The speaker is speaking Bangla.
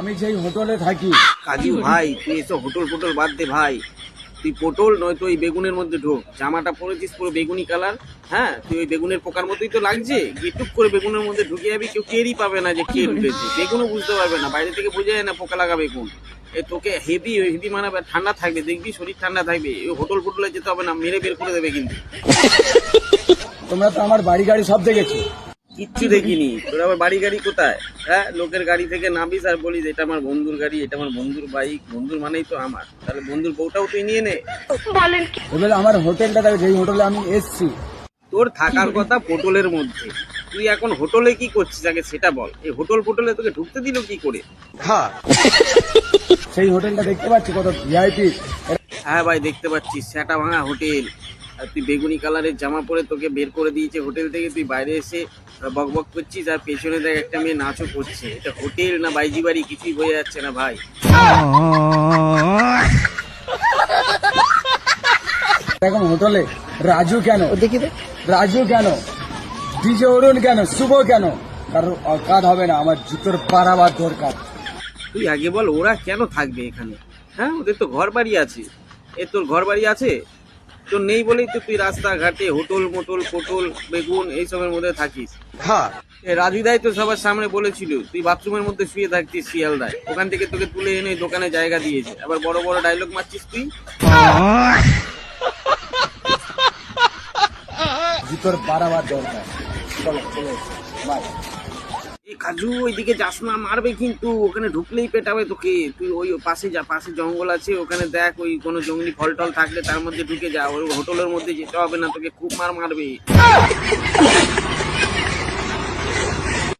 আমি যেই হোটেলে থাকি। কাজু ভাই তুই এসব হোটেল ফোটল বাদ দে ভাই, তুই পটল নয়তো ওই বেগুনের মধ্যে ঢোক, জামাটা পরেছিস পুরো বেগুনি কালার। হ্যাঁ তুই ওই বেগুনের পোকার মতোই তো লাগছে, গিটুক করে বেগুনের মধ্যে ঢুকে যাবি, কেউ টেরই পাবে না যে কে ঢুকেছে, বেগুনও বুঝতে পারবে না, বাইরে থেকে বোঝা যায় না পোকা লাগা বেগুন। এ তোকে হেভি হেভি মানাবে, ঠান্ডা থাকবে, দেখবি শরীর ঠান্ডা থাকবে। ওই হোটেল ফোটলে যেতে হবে না, মেরে বের করে দেবে কিন্তু। তোমরা তো আমার বাড়ি গাড়ি সব দেখেছো। কিচ্ছু দেখিনি, তোর আবার বাড়ি গাড়ি কোথায়? হ্যাঁ লোকের গাড়ি থেকে নামিস আর বলিস এটা আমার বন্ধুর গাড়ি, এটা আমার বন্ধুর বাইক, বন্ধুর মানেই তো আমার, তাহলে বন্ধুর বউটাও তুই নিয়ে নে। এবারে আমার হোটেলটা দেখো, যেই হোটেলে আমি এসছি। তোর থাকার কথা পটলের মধ্যে, তুই এখন হোটেলে কি করছিস আগে সেটা বল। এই হোটেল ফোটলে তোকে ঢুকতে দিল কি করে? সেই হোটেলটা দেখতে পাচ্ছি কত ভিআইপি। হ্যাঁ ভাই দেখতে পাচ্ছিস, সেটা ভাঙা হোটেল, আর তুই বেগুনি কালারের জামা পরে তোকে বের করে দিয়েছে হোটেল থেকে, তুই বাইরে এসে বক বক করছিস, আর পেছনে দেখ একটা মেয়ে নাচও করছে। এটা হোটেল না বাইজি বাড়ি কিছুই বোঝা যাচ্ছে না ভাই। এখন হোটেলে রাজু কেন দেখি, রাজু কেন, ডিজে অরুণ কেন, শুভ কেন? কারণ অকাত হবে না, আমার জুতোর পারাবার দরকার। তুই আগে বল ওরা কেন থাকবে এখানে? হ্যাঁ ওদের তো ঘর বাড়ি আছে। এ তোর ঘর বাড়ি আছে? তোর নেই বলেই তো তুই রাস্তাঘাটে হোটেল মোটল পটল বেগুন এইসবের মধ্যে থাকিস। রাজুদাই তো সবার সামনে বলেছিল তুই বাথরুমের মধ্যে শুয়ে থাকতিস শিয়ালদায়, ওখান থেকে তোকে তুলে এনে দোকানে জায়গা দিয়েছে, আবার বড় বড় ডায়লগ মারছিস তুই। জুতোর পারাবার দরকার। চলো চলো বাই। এই কাজু ওইদিকে যাস না, মারবে কিন্তু, ওখানে ঢুকলেই পেটাবে তোকে। তুই ওই পাশে যা, পাশে জঙ্গল আছে, ওখানে দেখ ওই কোনো জঙ্গলি ফল টল থাকলে তার মধ্যে ঢুকে যা, ওই হোটেলের মধ্যে যেতে হবে না, তোকে খুব মারবে।